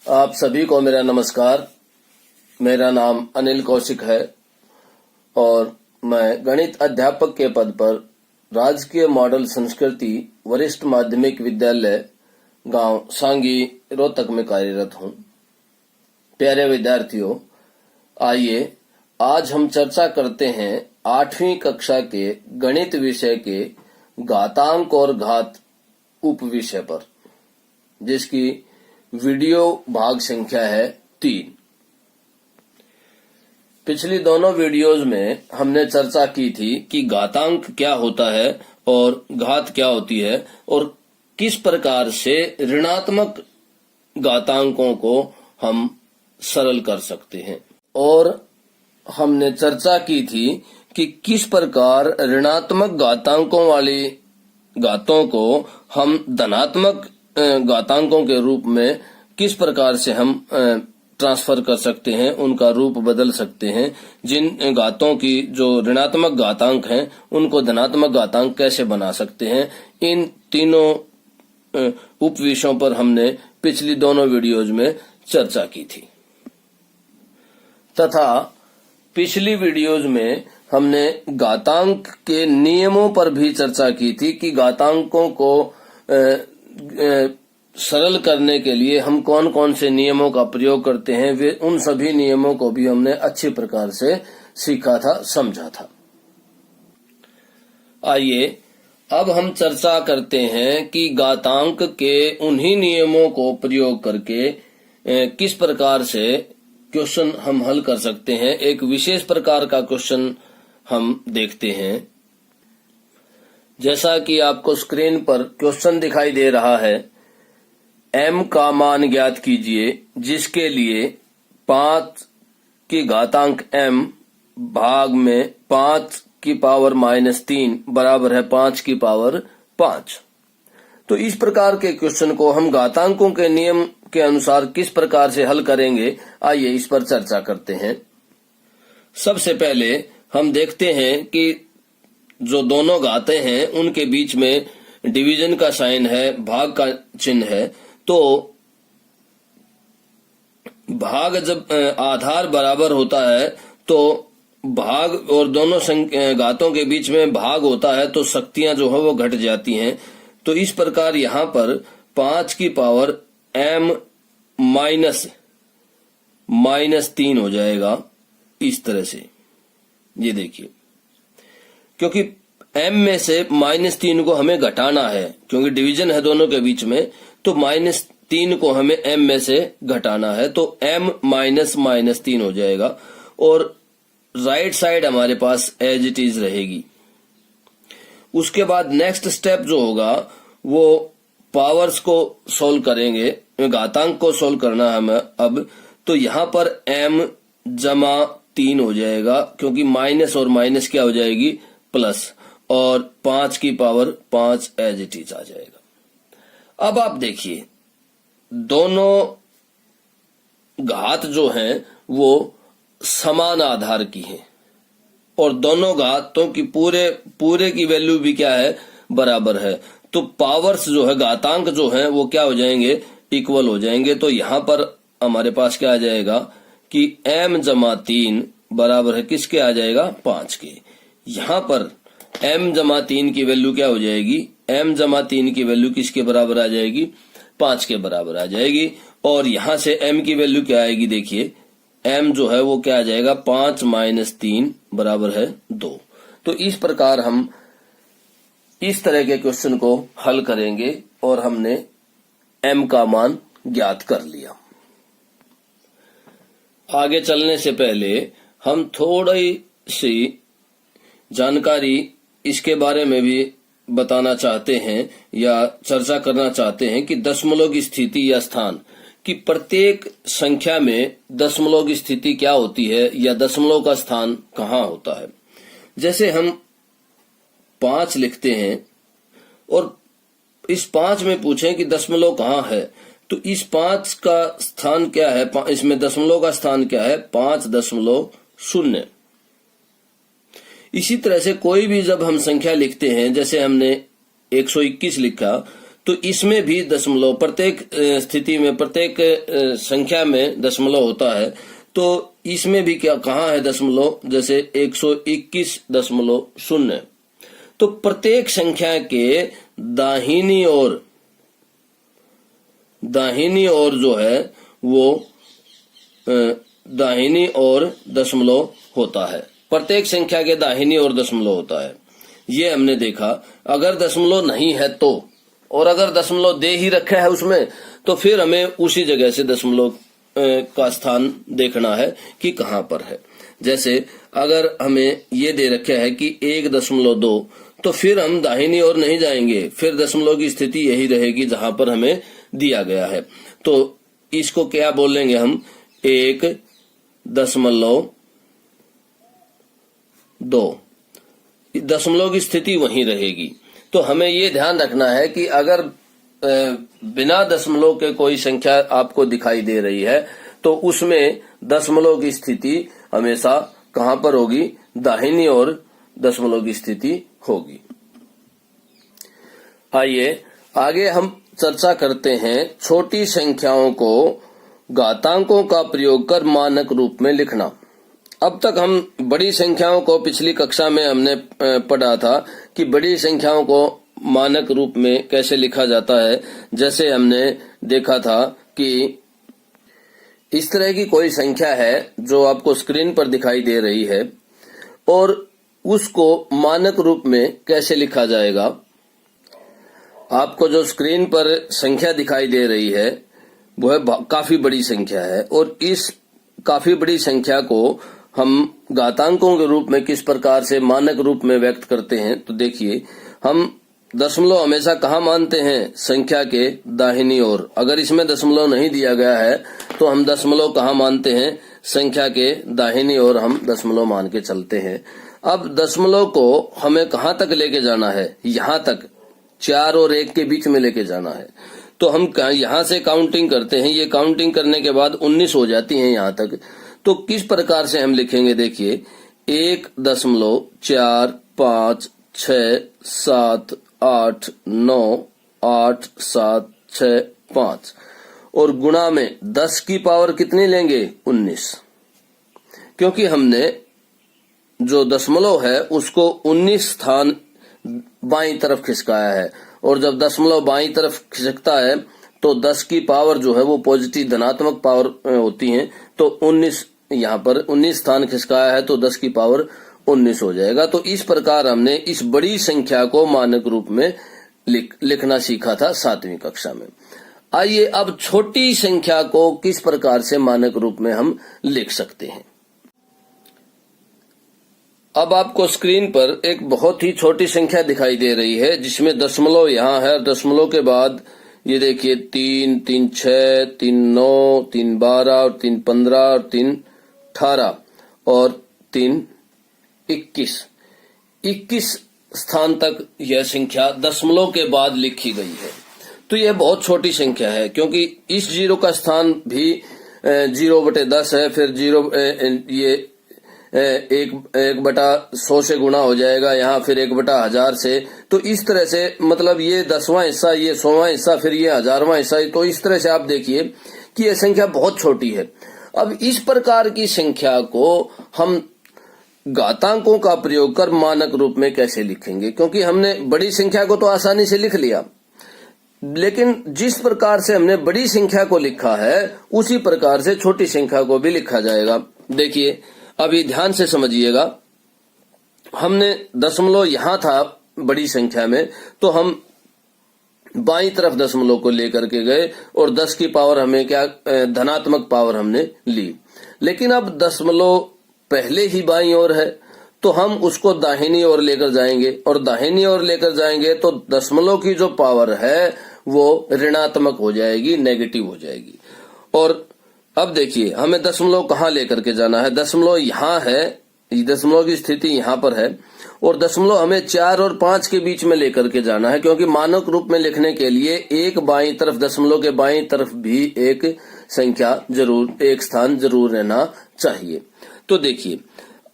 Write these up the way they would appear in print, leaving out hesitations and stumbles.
आप सभी को मेरा नमस्कार। मेरा नाम अनिल कौशिक है और मैं गणित अध्यापक के पद पर राजकीय मॉडल संस्कृति वरिष्ठ माध्यमिक विद्यालय गांव सांगी रोहतक में कार्यरत हूं। प्यारे विद्यार्थियों, आइए आज हम चर्चा करते हैं 8वीं कक्षा के गणित विषय के घातांक और घात उप विषय पर, जिसकी वीडियो भाग संख्या है 3। पिछली दोनों वीडियोज में हमने चर्चा की थी कि घातांक क्या होता है और घात क्या होती है और किस प्रकार से ऋणात्मक घातांकों को हम सरल कर सकते हैं, और हमने चर्चा की थी कि किस प्रकार ऋणात्मक घातांकों वाली घातों को हम धनात्मक घातांकों के रूप में किस प्रकार से हम ट्रांसफर कर सकते हैं, उनका रूप बदल सकते हैं। जिन घातों की जो ऋणात्मक घातांक हैं उनको धनात्मक घातांक कैसे बना सकते हैं, इन तीनों उप विषयों पर हमने पिछली दोनों वीडियोज में चर्चा की थी। तथा पिछली वीडियोज में हमने घातांक के नियमों पर भी चर्चा की थी कि घातांकों को सरल करने के लिए हम कौन कौन से नियमों का प्रयोग करते हैं। वे उन सभी नियमों को भी हमने अच्छी प्रकार से सीखा था, समझा था। आइए अब हम चर्चा करते हैं कि घातांक के उन्हीं नियमों को प्रयोग करके किस प्रकार से क्वेश्चन हम हल कर सकते हैं। एक विशेष प्रकार का क्वेश्चन हम देखते हैं। जैसा कि आपको स्क्रीन पर क्वेश्चन दिखाई दे रहा है, m का मान ज्ञात कीजिए जिसके लिए 5 की घातांक m भाग में 5 की पावर -3 बराबर है 5 की पावर 5। तो इस प्रकार के क्वेश्चन को हम घातांकों के नियम के अनुसार किस प्रकार से हल करेंगे, आइए इस पर चर्चा करते हैं। सबसे पहले हम देखते हैं कि जो दोनों घातें हैं उनके बीच में डिवीजन का साइन है, भाग का चिन्ह है। तो भाग जब आधार बराबर होता है तो भाग और दोनों घातों के बीच में भाग होता है तो शक्तियां जो है वो घट जाती हैं। तो इस प्रकार यहाँ पर 5 की पावर m -3 हो जाएगा इस तरह से। ये देखिए, क्योंकि m में से -3 को हमें घटाना है, क्योंकि डिवीजन है दोनों के बीच में, तो -3 को हमें m में से घटाना है, तो m -3 हो जाएगा और राइट साइड हमारे पास एज इट इज रहेगी। उसके बाद नेक्स्ट स्टेप जो होगा वो पावर्स को सोल्व करेंगे, घातांक को सोल्व करना है हमें अब। तो यहाँ पर m जमा 3 हो जाएगा, क्योंकि माइनस और माइनस क्या हो जाएगी, प्लस, और 5 की पावर 5 एज इट इज आ जाएगा। अब आप देखिए, दोनों घात जो हैं वो समान आधार की हैं और दोनों घातों की पूरे की वैल्यू भी क्या है, बराबर है। तो पावर्स जो है, घातांक जो है वो क्या हो जाएंगे, इक्वल हो जाएंगे। तो यहाँ पर हमारे पास क्या आ जाएगा कि m जमा 3 बराबर है किसके आ जाएगा, 5 के। यहाँ पर m जमा 3 की वैल्यू क्या हो जाएगी, m जमा 3 की वैल्यू किसके बराबर आ जाएगी, 5 के बराबर आ जाएगी। और यहाँ से m की वैल्यू क्या आएगी, देखिए m जो है वो क्या आ जाएगा, 5 - 3 बराबर है 2। तो इस प्रकार हम इस तरह के क्वेश्चन को हल करेंगे और हमने m का मान ज्ञात कर लिया। आगे चलने से पहले हम थोड़ी सी जानकारी इसके बारे में भी बताना चाहते हैं या चर्चा करना चाहते हैं कि दशमलव की स्थिति या स्थान कि प्रत्येक संख्या में दशमलव की स्थिति क्या होती है या दशमलव का स्थान कहाँ होता है। जैसे हम 5 लिखते हैं और इस 5 में पूछें कि दशमलव कहाँ है, तो इस 5 का स्थान क्या है, इसमें दशमलव का स्थान क्या है, 5.0। इसी तरह से कोई भी जब हम संख्या लिखते हैं, जैसे हमने 121 लिखा, तो इसमें भी दशमलव प्रत्येक स्थिति में, प्रत्येक संख्या में दशमलव होता है। तो इसमें भी क्या कहाँ है दशमलव, जैसे 121.0। तो प्रत्येक संख्या के दाहिनी ओर जो है वो दाहिनी ओर दशमलव होता है। प्रत्येक संख्या के दाहिनी ओर दशमलव होता है, ये हमने देखा। अगर दशमलव नहीं है तो, और अगर दशमलव दे ही रखा है उसमें, तो फिर हमें उसी जगह से दशमलव का स्थान देखना है कि कहाँ पर है। जैसे अगर हमें ये दे रखा है कि 1.2, तो फिर हम दाहिनी ओर नहीं जाएंगे, फिर दशमलव की स्थिति यही रहेगी जहां पर हमें दिया गया है। तो इसको क्या बोलेंगे हम, 1.2, दशमलव की स्थिति वहीं रहेगी। तो हमें ये ध्यान रखना है कि अगर बिना दशमलव के कोई संख्या आपको दिखाई दे रही है तो उसमें दशमलव की स्थिति हमेशा कहां पर होगी, दाहिनी ओर दशमलव की स्थिति होगी। आइए आगे हम चर्चा करते हैं छोटी संख्याओं को घातांकों का प्रयोग कर मानक रूप में लिखना। अब तक हम बड़ी संख्याओं को, पिछली कक्षा में हमने पढ़ा था कि बड़ी संख्याओं को मानक रूप में कैसे लिखा जाता है। जैसे हमने देखा था कि इस तरह की कोई संख्या है जो आपको स्क्रीन पर दिखाई दे रही है, और उसको मानक रूप में कैसे लिखा जाएगा। आपको जो स्क्रीन पर संख्या दिखाई दे रही है वो है काफी बड़ी संख्या है, और इस काफी बड़ी संख्या को हम घातांकों के रूप में किस प्रकार से मानक रूप में व्यक्त करते हैं। तो देखिए, हम दशमलव हमेशा कहाँ मानते हैं, संख्या के दाहिनी ओर। अगर इसमें दशमलव नहीं दिया गया है तो हम दशमलव कहाँ मानते हैं, संख्या के दाहिनी ओर हम दशमलव मान के चलते हैं। अब दशमलव को हमें कहाँ तक लेके जाना है, यहाँ तक, 4 और 1 के बीच में लेके जाना है। तो हम यहाँ से काउंटिंग करते हैं, ये काउंटिंग करने के बाद 19 हो जाती है यहाँ तक। तो किस प्रकार से हम लिखेंगे, देखिए, 1.4, 5, 6, 7, 8, 9, 8, 7, 6, 5 और गुणा में 10 की पावर कितनी लेंगे, 19, क्योंकि हमने जो दशमलव है उसको 19 स्थान बाईं तरफ खिसकाया है, और जब दशमलव बाईं तरफ खिसकता है तो 10 की पावर जो है वो पॉजिटिव धनात्मक पावर होती है। तो 19 यहाँ पर 19 स्थान खिसकाया है तो 10 की पावर 19 हो जाएगा। तो इस प्रकार हमने इस बड़ी संख्या को मानक रूप में लिखना सीखा था 7वीं कक्षा में। आइए अब छोटी संख्या को किस प्रकार से मानक रूप में हम लिख सकते हैं। अब आपको स्क्रीन पर एक बहुत ही छोटी संख्या दिखाई दे रही है जिसमें दशमलव यहाँ है, दशमलव के बाद ये देखिए 3, 3, 6, 3, 9, 3, 12 और 3, 15 और 3, 18 और 3, 21 स्थान तक यह संख्या दशमलव के बाद लिखी गई है। तो यह बहुत छोटी संख्या है, क्योंकि इस 0 का स्थान भी 0/10 है, फिर 0 ये 1/100 से गुणा हो जाएगा यहाँ, फिर 1/1000 से। तो इस तरह से मतलब ये 10वां हिस्सा, ये 100वां हिस्सा, फिर ये 1000वां हिस्सा। तो इस तरह से आप देखिए कि यह संख्या बहुत छोटी है। अब इस प्रकार की संख्या को हम घातांकों का प्रयोग कर मानक रूप में कैसे लिखेंगे, क्योंकि हमने बड़ी संख्या को तो आसानी से लिख लिया, लेकिन जिस प्रकार से हमने बड़ी संख्या को लिखा है उसी प्रकार से छोटी संख्या को भी लिखा जाएगा। देखिए, अभी ध्यान से समझिएगा, हमने दशमलव यहाँ था बड़ी संख्या में, तो हम बाईं तरफ दशमलव को लेकर के गए और 10 की पावर हमें क्या, धनात्मक पावर हमने ली। लेकिन अब दशमलव पहले ही बाईं ओर है तो हम उसको दाहिनी ओर लेकर जाएंगे, और दाहिनी ओर लेकर जाएंगे तो दशमलव की जो पावर है वो ऋणात्मक हो जाएगी, नेगेटिव हो जाएगी। और अब देखिए, हमें दशमलव कहाँ लेकर के जाना है, दशमलव यहाँ है, दशमलव की स्थिति यहाँ पर है, और दशमलव हमें 4 और 5 के बीच में लेकर के जाना है, क्योंकि मानक रूप में लिखने के लिए एक बाईं तरफ, दशमलव के बाईं तरफ भी एक संख्या जरूर, एक स्थान जरूर रहना चाहिए। तो देखिए,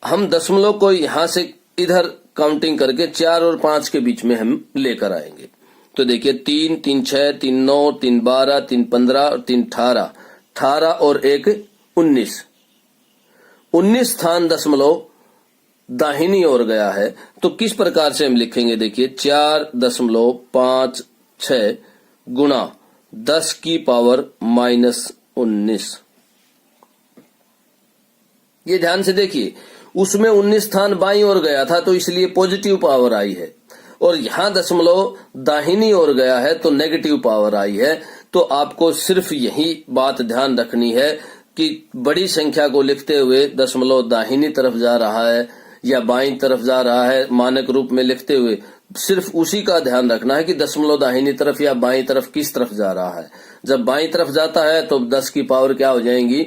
हम दशमलव को यहाँ से इधर काउंटिंग करके 4 और 5 के बीच में हम लेकर आएंगे। तो देखिए 3, 3, 6, 3, 9, 3, 12, 3, 15 और 3, 18, 18 और 1, 19, 19 स्थान दशमलव दाहिनी ओर गया है। तो किस प्रकार से हम लिखेंगे, देखिए 4.56 गुणा 10 की पावर -19। ये ध्यान से देखिए, उसमें 19 स्थान बाईं ओर गया था तो इसलिए पॉजिटिव पावर आई है, और यहां दशमलव दाहिनी ओर गया है तो नेगेटिव पावर आई है। तो आपको सिर्फ यही बात ध्यान रखनी है कि बड़ी संख्या को लिखते हुए दशमलव दाहिनी तरफ जा रहा है या बाईं तरफ जा रहा है, मानक रूप में लिखते हुए सिर्फ उसी का ध्यान रखना है कि दशमलव दाहिनी तरफ या बाईं तरफ किस तरफ जा रहा है। जब बाईं तरफ जाता है तो 10 की पावर क्या हो जाएंगी,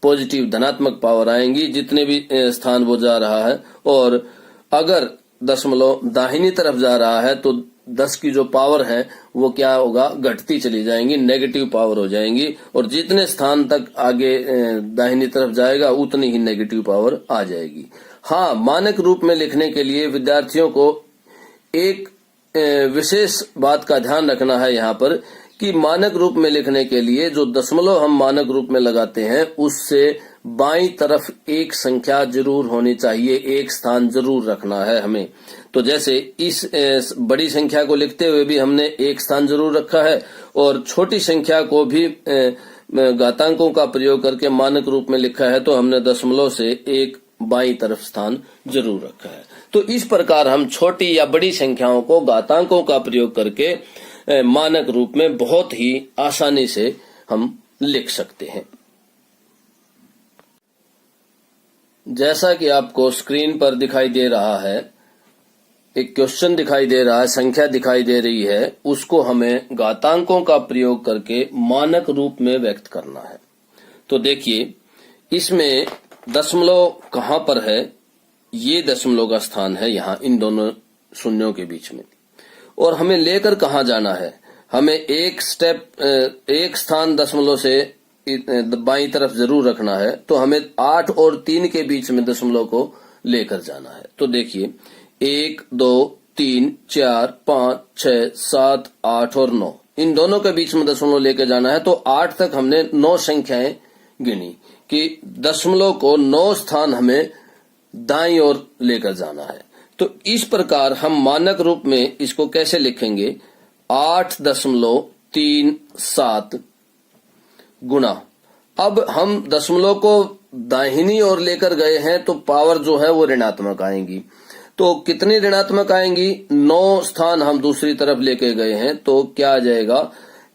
पॉजिटिव धनात्मक पावर आएंगी जितने भी स्थान वो जा रहा है। और अगर दशमलव दाहिनी तरफ जा रहा है तो 10 की जो पावर है वो क्या होगा, घटती चली जाएंगी, नेगेटिव पावर हो जाएंगी, और जितने स्थान तक आगे दाहिनी तरफ जाएगा उतनी ही नेगेटिव पावर आ जाएगी। हाँ, मानक रूप में लिखने के लिए विद्यार्थियों को एक विशेष बात का ध्यान रखना है यहाँ पर कि मानक रूप में लिखने के लिए जो दशमलव हम मानक रूप में लगाते हैं उससे बाईं तरफ एक संख्या जरूर होनी चाहिए, एक स्थान जरूर रखना है हमें। तो जैसे इस बड़ी संख्या को लिखते हुए भी हमने एक स्थान जरूर रखा है, और छोटी संख्या को भी घातांकों का प्रयोग करके मानक रूप में लिखा है तो हमने दशमलव से एक बाईं तरफ स्थान जरूर रखा है। तो इस प्रकार हम छोटी या बड़ी संख्याओं को घातांकों का प्रयोग करके मानक रूप में बहुत ही आसानी से हम लिख सकते हैं। जैसा कि आपको स्क्रीन पर दिखाई दे रहा है, एक क्वेश्चन दिखाई दे रहा है, संख्या दिखाई दे रही है, उसको हमें घातांकों का प्रयोग करके मानक रूप में व्यक्त करना है। तो देखिए, इसमें दशमलव कहां पर है, ये दशमलव का स्थान है यहाँ इन दोनों शून्यों के बीच में, और हमें लेकर कहां जाना है, हमें एक स्थान दशमलव से बाईं तरफ जरूर रखना है। तो हमें 8 और 3 के बीच में दशमलव को लेकर जाना है। तो देखिए 1, 2, 3, 4, 5, 6, 7, 8 और 9, इन दोनों के बीच में दशमलव लेकर जाना है। तो 8 तक हमने 9 संख्याएं गिनी कि दशमलव को 9 स्थान हमें दाईं ओर लेकर जाना है। तो इस प्रकार हम मानक रूप में इसको कैसे लिखेंगे, 8.37 गुना, अब हम दशमलव को दाहिनी ओर लेकर गए हैं तो पावर जो है वो ऋणात्मक आएंगी। तो कितनी ऋणात्मक आएंगी, 9 स्थान हम दूसरी तरफ लेके गए हैं, तो क्या आ जाएगा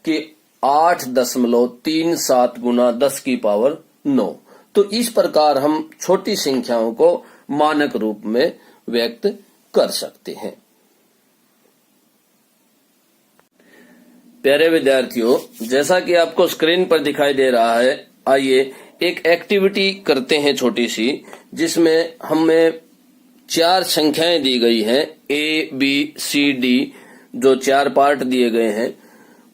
कि 8.37 गुना 10 की पावर 9। तो इस प्रकार हम छोटी संख्याओं को मानक रूप में व्यक्त कर सकते हैं। प्यारे विद्यार्थियों, जैसा कि आपको स्क्रीन पर दिखाई दे रहा है, आइए एक एक्टिविटी करते हैं छोटी सी, जिसमें हमें 4 संख्याएं दी गई हैं, A, B, C, D, जो 4 पार्ट दिए गए हैं।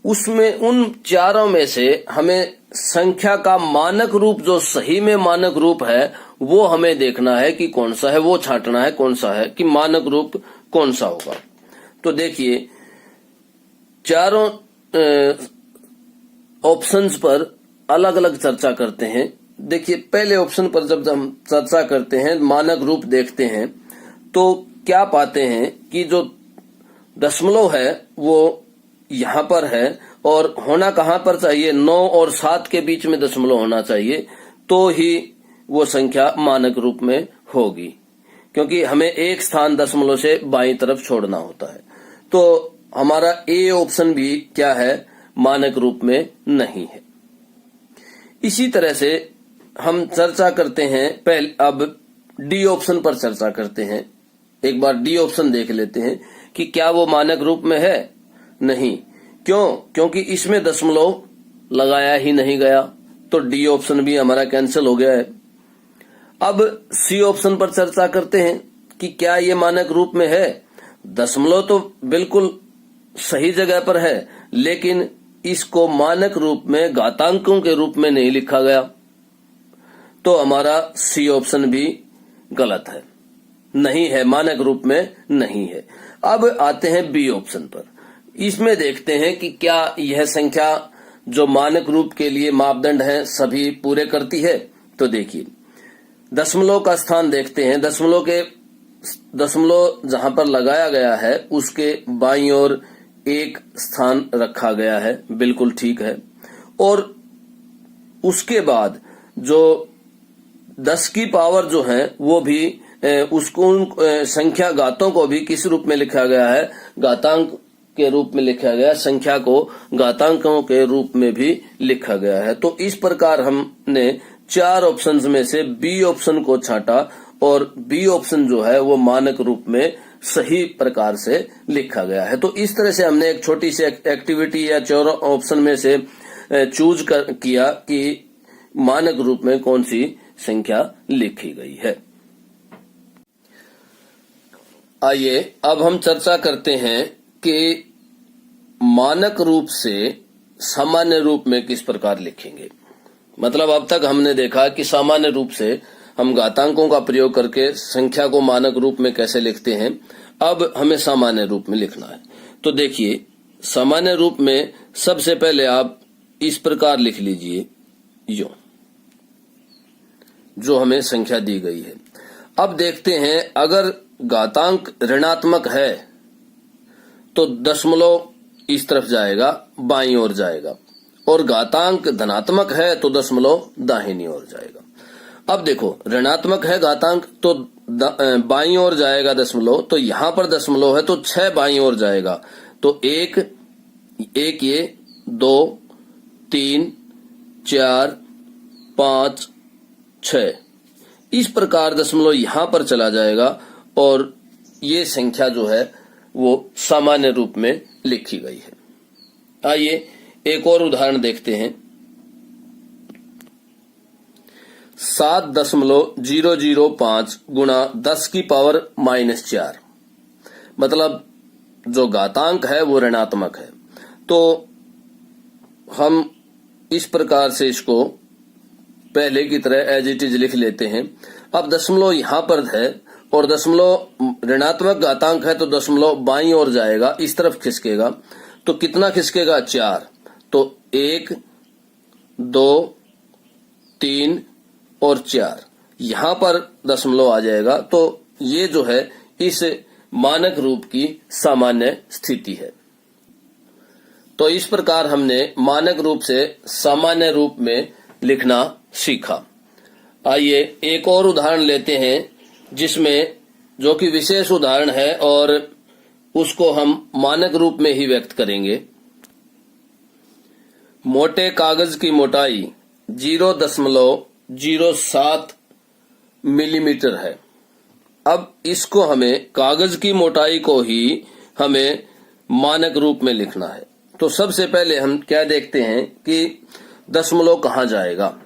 उसमें उन चारों में से हमें संख्या का मानक रूप, जो सही में मानक रूप है, वो हमें देखना है कि कौन सा है, वो छांटना है कौन सा है कि मानक रूप कौन सा होगा। तो देखिए, चारों ऑप्शंस पर अलग अलग चर्चा करते हैं। देखिए, पहले ऑप्शन पर जब हम चर्चा करते हैं, मानक रूप देखते हैं, तो क्या पाते हैं कि जो दशमलव है वो यहाँ पर है, और होना कहाँ पर चाहिए, 9 और 7 के बीच में दशमलव होना चाहिए, तो ही वो संख्या मानक रूप में होगी, क्योंकि हमें एक स्थान दशमलव से बाईं तरफ छोड़ना होता है। तो हमारा ए ऑप्शन भी क्या है, मानक रूप में नहीं है। इसी तरह से हम चर्चा करते हैं, पहले अब डी ऑप्शन पर चर्चा करते हैं। एक बार डी ऑप्शन देख लेते हैं कि क्या वो मानक रूप में है। नहीं, क्यों, क्योंकि इसमें दशमलव लगाया ही नहीं गया, तो डी ऑप्शन भी हमारा कैंसिल हो गया है। अब सी ऑप्शन पर चर्चा करते हैं कि क्या ये मानक रूप में है। दशमलव तो बिल्कुल सही जगह पर है, लेकिन इसको मानक रूप में घातांकों के रूप में नहीं लिखा गया, तो हमारा सी ऑप्शन भी गलत है, नहीं है, मानक रूप में नहीं है। अब आते हैं बी ऑप्शन पर। इसमें देखते हैं कि क्या यह संख्या जो मानक रूप के लिए मापदंड है सभी पूरे करती है। तो देखिए, दशमलव का स्थान देखते हैं। दशमलव जहां पर लगाया गया है उसके बाईं ओर एक स्थान रखा गया है, बिल्कुल ठीक है। और उसके बाद जो 10 की पावर जो है वो भी उसको संख्या घातों को भी किस रूप में लिखा गया है, घातांक के रूप में लिखा गया है। संख्या को घातांकों के रूप में भी लिखा गया है। तो इस प्रकार हमने 4 ऑप्शंस में से बी ऑप्शन को छांटा और बी ऑप्शन जो है वो मानक रूप में सही प्रकार से लिखा गया है। तो इस तरह से हमने एक छोटी सी एक्टिविटी या 4 ऑप्शन में से चूज किया कि मानक रूप में कौन सी संख्या लिखी गई है। आइए अब हम चर्चा करते हैं कि मानक रूप से सामान्य रूप में किस प्रकार लिखेंगे। मतलब अब तक हमने देखा कि सामान्य रूप से हम घातांकों का प्रयोग करके संख्या को मानक रूप में कैसे लिखते हैं। अब हमें सामान्य रूप में लिखना है। तो देखिए, सामान्य रूप में सबसे पहले आप इस प्रकार लिख लीजिए, जो हमें संख्या दी गई है। अब देखते हैं, अगर घातांक ऋणात्मक है तो दशमलव इस तरफ जाएगा, बाईं ओर जाएगा, और घातांक धनात्मक है तो दशमलव दाहिनी ओर जाएगा। अब देखो, ऋणात्मक है घातांक तो बाईं ओर जाएगा दशमलव, तो यहां पर दशमलव है तो 6 बाईं ओर जाएगा। तो एक ये 2 3 4 5 6 इस प्रकार दशमलव यहां पर चला जाएगा और ये संख्या जो है वो सामान्य रूप में लिखी गई है। आइए एक और उदाहरण देखते हैं। 7.005 गुणा 10 की पावर -4, मतलब जो घातांक है वो ऋणात्मक है। तो हम इस प्रकार से इसको पहले की तरह एज इट इज लिख लेते हैं। अब दशमलव यहां पर है और दशमलव ऋणात्मक घातांक है तो दशमलव बाईं ओर जाएगा, इस तरफ खिसकेगा। तो कितना खिसकेगा? 4। तो 1 2 3 और 4 यहां पर दशमलव आ जाएगा। तो ये जो है इस मानक रूप की सामान्य स्थिति है। तो इस प्रकार हमने मानक रूप से सामान्य रूप में लिखना सीखा। आइए एक और उदाहरण लेते हैं, जिसमें जो कि विशेष उदाहरण है और उसको हम मानक रूप में ही व्यक्त करेंगे। मोटे कागज की मोटाई 0.07 मिलीमीटर है। अब इसको हमें कागज की मोटाई को ही हमें मानक रूप में लिखना है। तो सबसे पहले हम क्या देखते हैं कि दशमलव कहाँ जाएगा।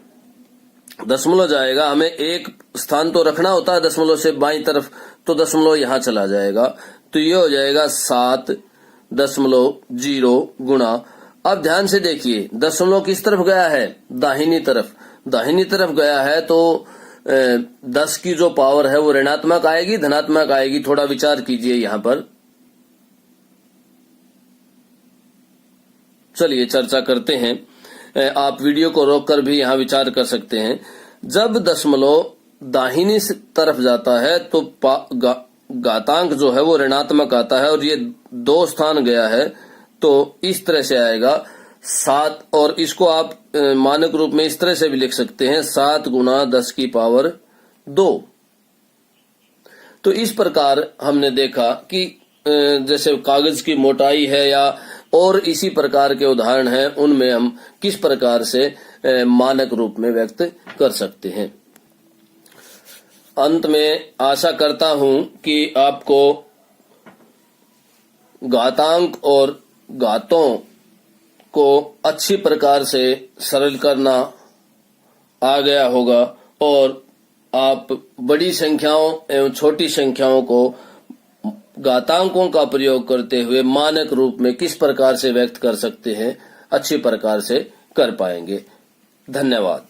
दशमलव जाएगा, हमें एक स्थान तो रखना होता है दशमलव से बाईं तरफ, तो दशमलव यहां चला जाएगा। तो ये हो जाएगा 7.0 गुणा। अब ध्यान से देखिए, दशमलव किस तरफ गया है? दाहिनी तरफ। दाहिनी तरफ गया है तो 10 की जो पावर है वो ऋणात्मक आएगी, धनात्मक आएगी। थोड़ा विचार कीजिए यहां पर। चलिए चर्चा करते हैं। आप वीडियो को रोककर भी यहाँ विचार कर सकते हैं। जब दशमलव दाहिनी तरफ जाता है तो घातांक जो है वो ऋणात्मक आता है और ये 2 स्थान गया है तो इस तरह से आएगा 7। और इसको आप मानक रूप में इस तरह से भी लिख सकते हैं, 7 गुणा 10 की पावर 2। तो इस प्रकार हमने देखा कि जैसे कागज की मोटाई है या और इसी प्रकार के उदाहरण हैं, उनमें हम किस प्रकार से मानक रूप में व्यक्त कर सकते हैं। अंत में आशा करता हूं कि आपको घातांक और घातों को अच्छी प्रकार से सरल करना आ गया होगा और आप बड़ी संख्याओं एवं छोटी संख्याओं को घातांकों का प्रयोग करते हुए मानक रूप में किस प्रकार से व्यक्त कर सकते हैं, अच्छी प्रकार से कर पाएंगे। धन्यवाद।